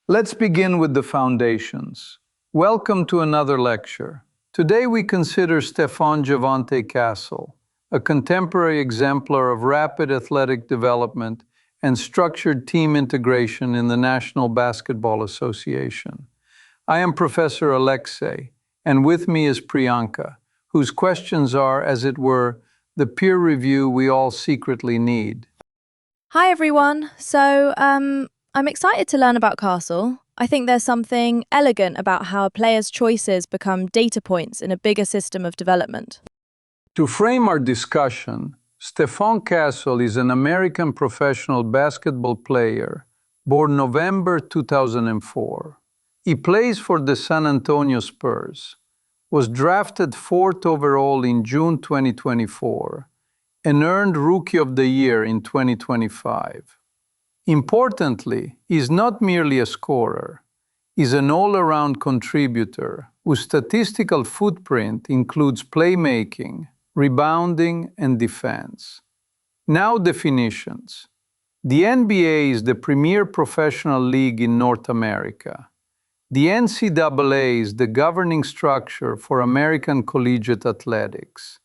Let's begin with the foundations. Welcome to another lecture. Today we consider Stephon Castle, a contemporary exemplar of rapid athletic development and structured team integration in the National Basketball Association. I am Professor Alexei, and with me is Priyanka, whose questions are, as it were, the peer review we all secretly need. Hi everyone. I'm excited to learn about Castle. I think there's something elegant about how a player's choices become data points in a bigger system of development. To frame our discussion, Stephon Castle is an American professional basketball player, born November 2004. He plays for the San Antonio Spurs, was drafted 4th overall in June 2024, and earned Rookie of the Year in 2025. Importantly, he's not merely a scorer. He's an all-around contributor whose statistical footprint includes playmaking, rebounding, and defense. Now definitions. The NBA is the premier professional league in North America. The NCAA is the governing structure for American collegiate athletics.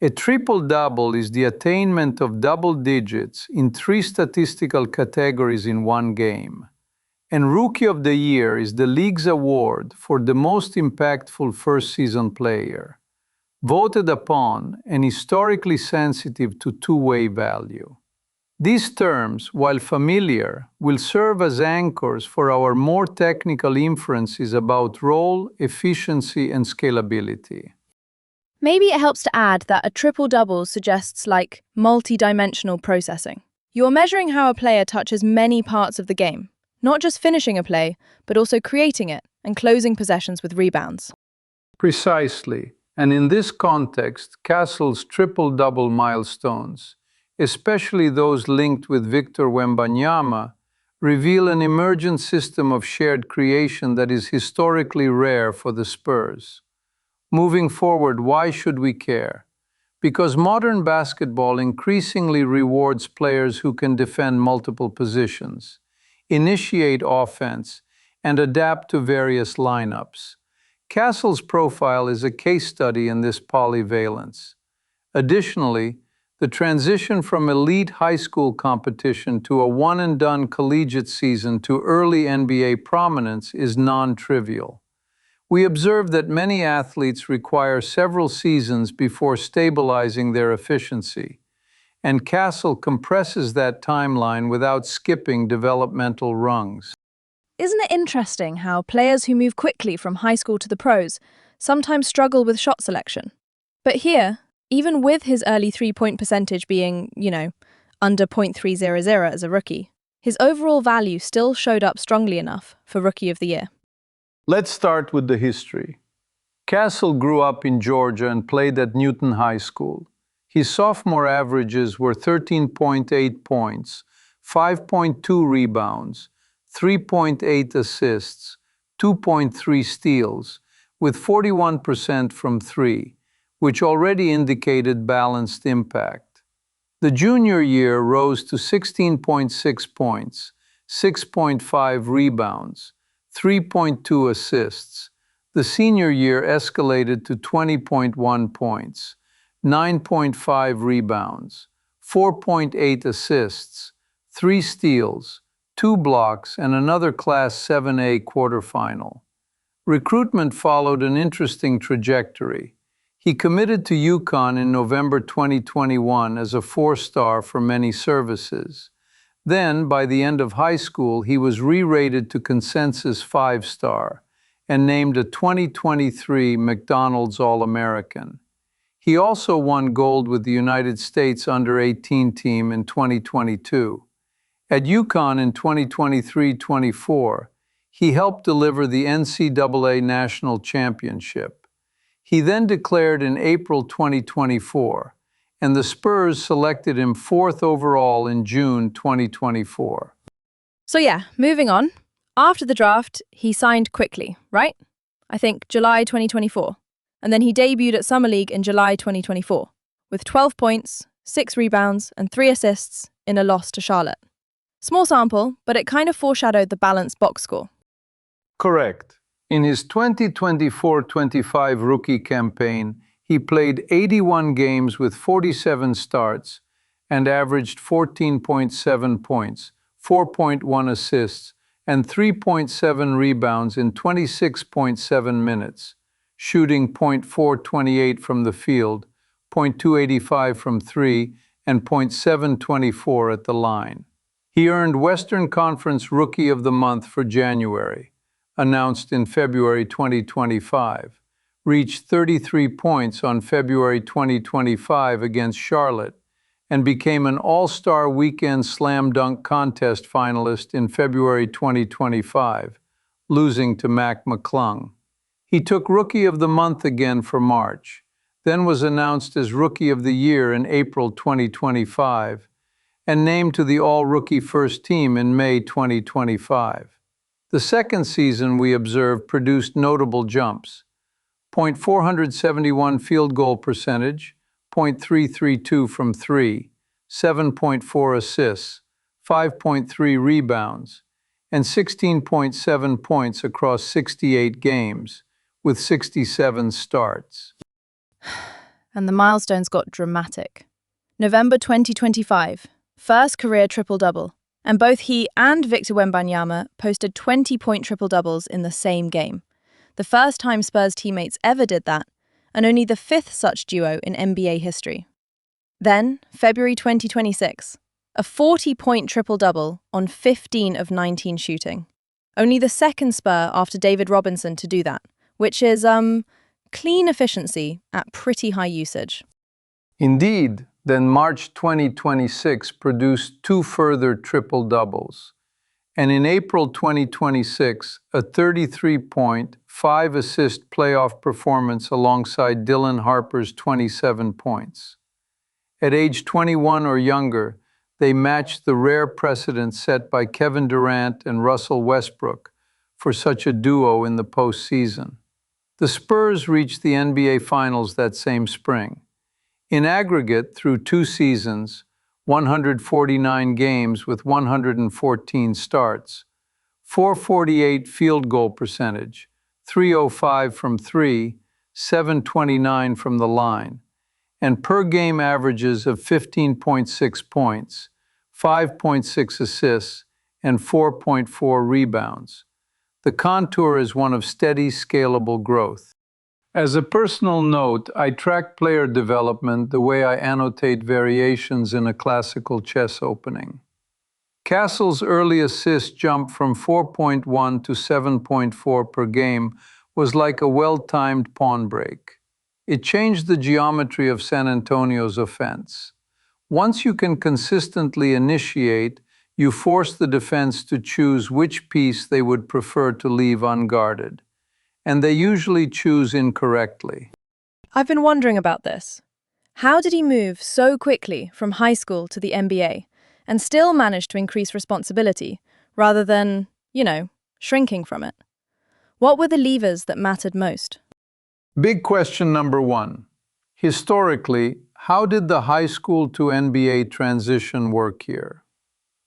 A triple-double is the attainment of double digits in 3 statistical categories in one game. And Rookie of the Year is the league's award for the most impactful first-season player, voted upon and historically sensitive to two-way value. These terms, while familiar, will serve as anchors for our more technical inferences about role, efficiency, and scalability. Maybe it helps to add that a triple-double suggests multi-dimensional processing. You're measuring how a player touches many parts of the game, not just finishing a play, but also creating it and closing possessions with rebounds. Precisely, and in this context, Castle's triple-double milestones, especially those linked with Victor Wembanyama, reveal an emergent system of shared creation that is historically rare for the Spurs. Moving forward, why should we care? Because modern basketball increasingly rewards players who can defend multiple positions, initiate offense, and adapt to various lineups. Castle's profile is a case study in this polyvalence. Additionally, the transition from elite high school competition to a one-and-done collegiate season to early NBA prominence is non-trivial. We observe that many athletes require several seasons before stabilizing their efficiency, and Castle compresses that timeline without skipping developmental rungs. Isn't it interesting how players who move quickly from high school to the pros sometimes struggle with shot selection? But here, even with his early three-point percentage being, under .300 as a rookie, his overall value still showed up strongly enough for Rookie of the Year. Let's start with the history. Castle grew up in Georgia and played at Newton High School. His sophomore averages were 13.8 points, 5.2 rebounds, 3.8 assists, 2.3 steals, with 41% from 3, which already indicated balanced impact. The junior year rose to 16.6 points, 6.5 rebounds, 3.2 assists. The senior year escalated to 20.1 points, 9.5 rebounds, 4.8 assists, 3 steals, 2 blocks, and another Class 7A quarterfinal. Recruitment followed an interesting trajectory. He committed to UConn in November 2021 as a 4-star for many services. Then, by the end of high school, he was re-rated to consensus 5-star and named a 2023 McDonald's All-American. He also won gold with the United States Under-18 team in 2022. At UConn in 2023-24, he helped deliver the NCAA National Championship. He then declared in April 2024, and the Spurs selected him 4th overall in June 2024. Moving on. After the draft, he signed quickly, right? I think July 2024. And then he debuted at Summer League in July 2024, with 12 points, 6 rebounds, and 3 assists in a loss to Charlotte. Small sample, but it kind of foreshadowed the balanced box score. Correct. In his 2024-25 rookie campaign, he played 81 games with 47 starts and averaged 14.7 points, 4.1 assists, and 3.7 rebounds in 26.7 minutes, shooting .428 from the field, .285 from three, and .724 at the line. He earned Western Conference Rookie of the Month for January, announced in February 2025, reached 33 points on February 2025 against Charlotte, and became an All-Star Weekend Slam Dunk Contest finalist in February 2025, losing to Mac McClung. He took Rookie of the Month again for March, then was announced as Rookie of the Year in April 2025, and named to the All-Rookie First Team in May 2025. The second season, we observed, produced notable jumps. .471 field goal percentage, .332 from three, 7.4 assists, 5.3 rebounds, and 16.7 points across 68 games, with 67 starts. And the milestones got dramatic. November 2025, first career triple-double, and both he and Victor Wembanyama posted 20-point triple-doubles in the same game. The first time Spurs teammates ever did that, and only the fifth such duo in NBA history. Then, February 2026, a 40-point triple-double on 15 of 19 shooting. Only the second Spur after David Robinson to do that, which is, clean efficiency at pretty high usage. Indeed, then March 2026 produced two further triple-doubles, and in April 2026, a 33-point, 5-assist playoff performance alongside Dylan Harper's 27 points. At age 21 or younger, they matched the rare precedent set by Kevin Durant and Russell Westbrook for such a duo in the postseason. The Spurs reached the NBA Finals that same spring. In aggregate, through two seasons, 149 games with 114 starts, 448 field goal percentage, 305 from three, 729 from the line, and per-game averages of 15.6 points, 5.6 assists, and 4.4 rebounds. The contour is one of steady, scalable growth. As a personal note, I track player development the way I annotate variations in a classical chess opening. Castle's early assist jump from 4.1 to 7.4 per game was like a well-timed pawn break. It changed the geometry of San Antonio's offense. Once you can consistently initiate, you force the defense to choose which piece they would prefer to leave unguarded. And they usually choose incorrectly. I've been wondering about this. How did he move so quickly from high school to the NBA and still manage to increase responsibility rather than, shrinking from it? What were the levers that mattered most? Big question number one. Historically, how did the high school to NBA transition work here?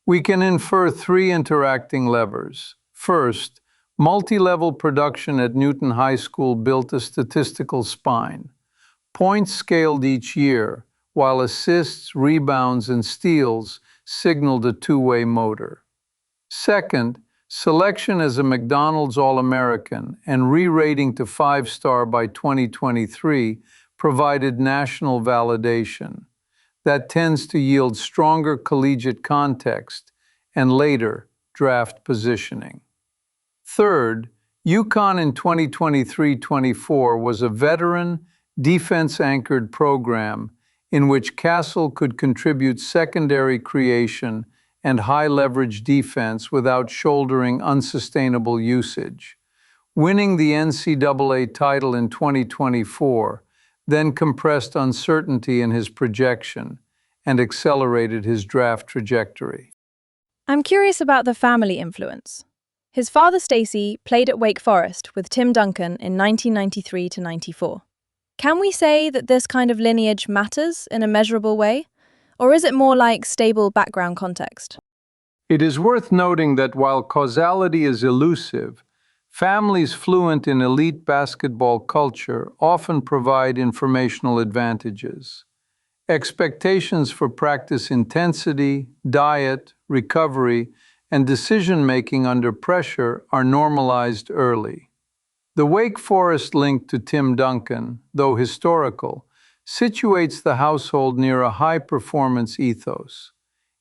We can infer three interacting levers. First, multi-level production at Newton High School built a statistical spine. Points scaled each year, while assists, rebounds, and steals signaled a two-way motor. Second, selection as a McDonald's All-American and re-rating to 5-star by 2023 provided national validation. That tends to yield stronger collegiate context and later draft positioning. Third, UConn in 2023-24 was a veteran, defense-anchored program in which Castle could contribute secondary creation and high-leverage defense without shouldering unsustainable usage. Winning the NCAA title in 2024 then compressed uncertainty in his projection and accelerated his draft trajectory. I'm curious about the family influence. His father, Stacey, played at Wake Forest with Tim Duncan in 1993 to 94. Can we say that this kind of lineage matters in a measurable way? Or is it more like stable background context? It is worth noting that while causality is elusive, families fluent in elite basketball culture often provide informational advantages. Expectations for practice intensity, diet, recovery, and decision-making under pressure are normalized early. The Wake Forest link to Tim Duncan, though historical, situates the household near a high-performance ethos.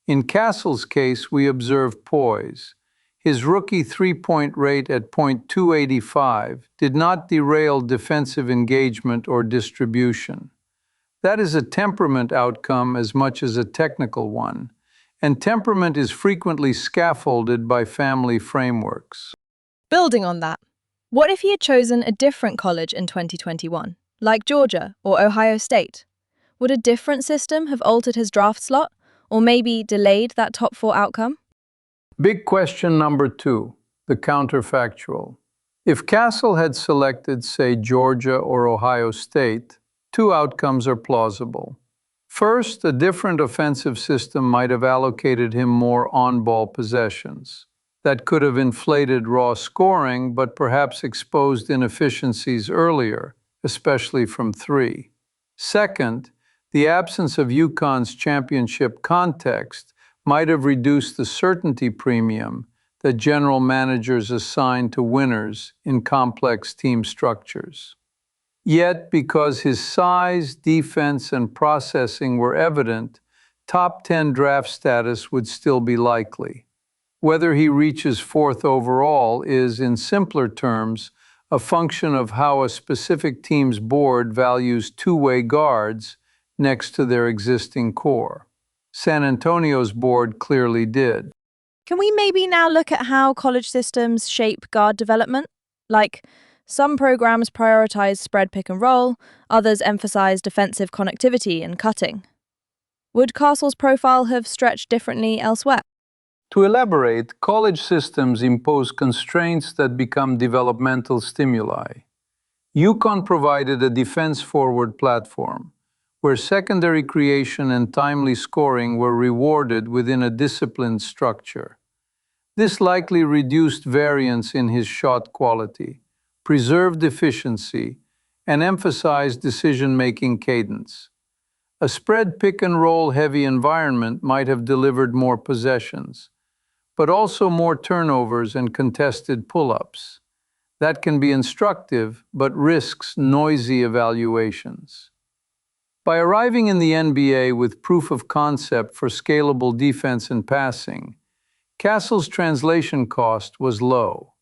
In Castle's case, we observe poise. His rookie three-point rate at .285 did not derail defensive engagement or distribution. That is a temperament outcome as much as a technical one, and temperament is frequently scaffolded by family frameworks. Building on that, what if he had chosen a different college in 2021, like Georgia or Ohio State? Would a different system have altered his draft slot, or maybe delayed that top 4 outcome? Big question number 2, the counterfactual. If Castle had selected, say, Georgia or Ohio State, 2 outcomes are plausible. First, a different offensive system might have allocated him more on-ball possessions. That could have inflated raw scoring, but perhaps exposed inefficiencies earlier, especially from 3. Second, the absence of UConn's championship context might have reduced the certainty premium that general managers assign to winners in complex team structures. Yet, because his size, defense, and processing were evident, top 10 draft status would still be likely. Whether he reaches 4th overall is, in simpler terms, a function of how a specific team's board values two-way guards next to their existing core. San Antonio's board clearly did. Can we maybe now look at how college systems shape guard development? Like, some programs prioritize spread pick and roll, others emphasize defensive connectivity and cutting. Would Castle's profile have stretched differently elsewhere? To elaborate, college systems impose constraints that become developmental stimuli. UConn provided a defense-forward platform, where secondary creation and timely scoring were rewarded within a disciplined structure. This likely reduced variance in his shot quality, preserved efficiency, and emphasized decision-making cadence. A spread pick-and-roll heavy environment might have delivered more possessions, but also more turnovers and contested pull-ups. That can be instructive, but risks noisy evaluations. By arriving in the NBA with proof of concept for scalable defense and passing, Castle's translation cost was low.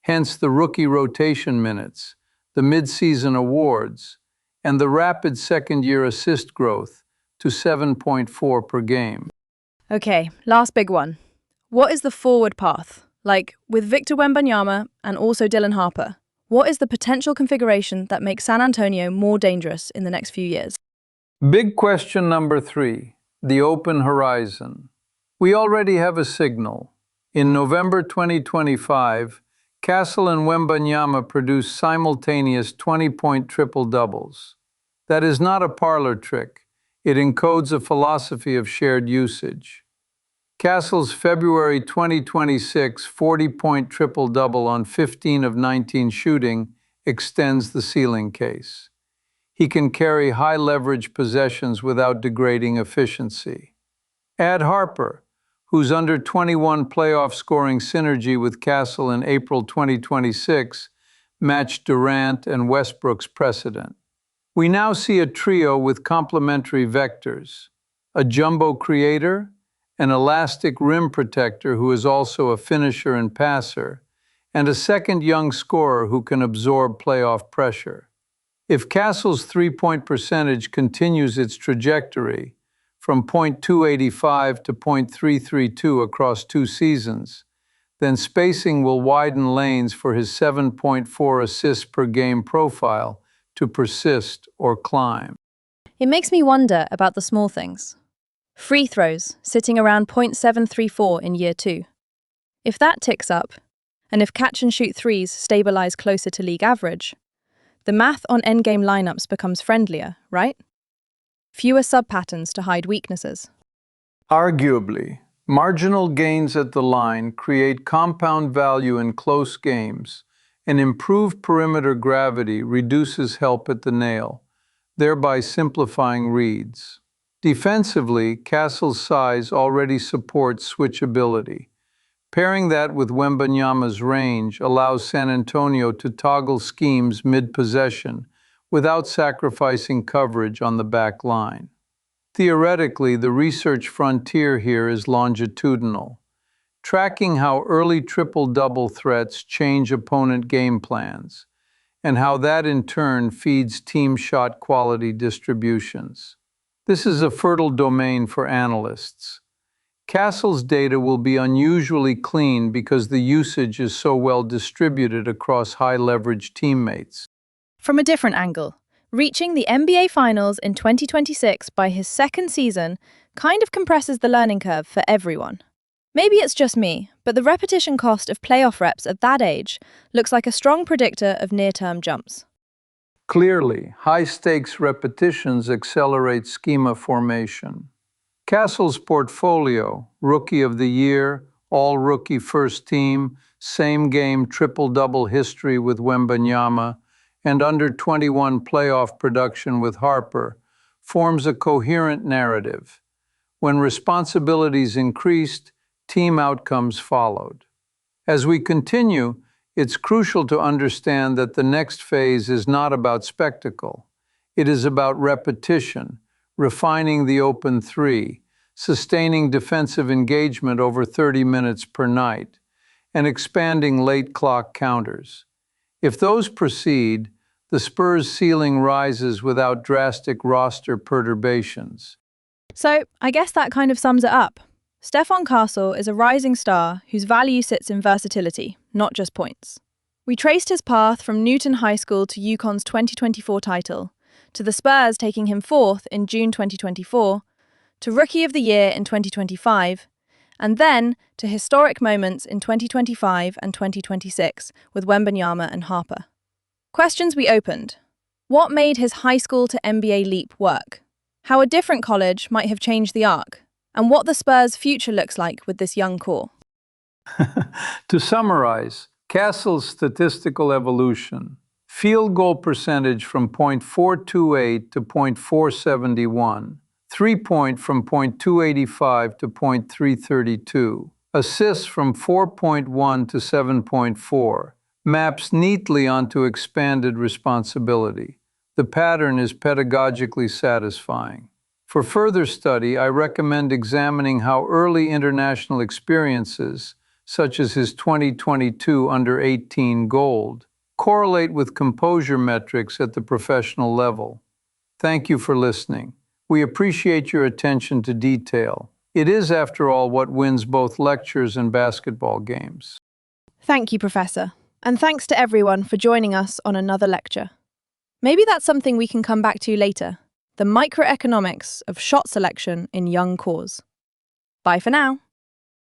Hence the rookie rotation minutes, the mid-season awards, and the rapid second-year assist growth to 7.4 per game. Okay, last big one. What is the forward path? Like, with Victor Wembanyama and also Dylan Harper, what is the potential configuration that makes San Antonio more dangerous in the next few years? Big question number 3, the open horizon. We already have a signal. In November 2025, Castle and Wembanyama produced simultaneous 20-point triple-doubles. That is not a parlor trick. It encodes a philosophy of shared usage. Castle's February 2026 40-point triple-double on 15 of 19 shooting extends the ceiling case. He can carry high-leverage possessions without degrading efficiency. Add Harper, whose under-21 playoff scoring synergy with Castle in April 2026 matched Durant and Westbrook's precedent. We now see a trio with complementary vectors: a jumbo creator, an elastic rim protector who is also a finisher and passer, and a second young scorer who can absorb playoff pressure. If Castle's three-point percentage continues its trajectory from .285 to .332 across 2 seasons, then spacing will widen lanes for his 7.4 assists per game profile to persist or climb. It makes me wonder about the small things. Free throws sitting around .734 in year 2. If that ticks up, and if catch-and-shoot threes stabilize closer to league average, the math on endgame lineups becomes friendlier, right? Fewer sub-patterns to hide weaknesses. Arguably, Marginal gains at the line create compound value in close games, and improved perimeter gravity reduces help at the nail, thereby simplifying reads. Defensively, Castle's size already supports switchability. Pairing that with Wembanyama's range allows San Antonio to toggle schemes mid-possession without sacrificing coverage on the back line. Theoretically, the research frontier here is longitudinal, tracking how early triple-double threats change opponent game plans, and how that in turn feeds team shot quality distributions. This is a fertile domain for analysts. Castle's data will be unusually clean because the usage is so well distributed across high-leverage teammates. From a different angle, reaching the NBA Finals in 2026 by his second season kind of compresses the learning curve for everyone. Maybe it's just me, but the repetition cost of playoff reps at that age looks like a strong predictor of near-term jumps. Clearly, high-stakes repetitions accelerate schema formation. Castle's portfolio, Rookie of the Year, All-Rookie First Team, same-game triple-double history with Wembanyama, and under-21 playoff production with Harper, forms a coherent narrative. When responsibilities increased, team outcomes followed. As we continue, it's crucial to understand that the next phase is not about spectacle. It is about repetition, refining the open three, sustaining defensive engagement over 30 minutes per night, and expanding late clock counters. If those proceed, the Spurs' ceiling rises without drastic roster perturbations. So, I guess that kind of sums it up. Stephon Castle is a rising star whose value sits in versatility, not just points. We traced his path from Newton High School to UConn's 2024 title, to the Spurs taking him fourth in June 2024, to Rookie of the Year in 2025, and then to historic moments in 2025 and 2026 with Wembanyama and Harper. Questions we opened. What made his high school to NBA leap work? How a different college might have changed the arc? And what the Spurs' future looks like with this young core? To summarize, Castle's statistical evolution: field goal percentage from .428 to .471, three-point from .285 to .332, assists from 4.1 to 7.4, maps neatly onto expanded responsibility. The pattern is pedagogically satisfying. For further study, I recommend examining how early international experiences, such as his 2022 under-18 gold, correlate with composure metrics at the professional level. Thank you for listening. We appreciate your attention to detail. It is, after all, what wins both lectures and basketball games. Thank you, Professor. And thanks to everyone for joining us on another lecture. Maybe that's something we can come back to later. The microeconomics of shot selection in young cores. Bye for now.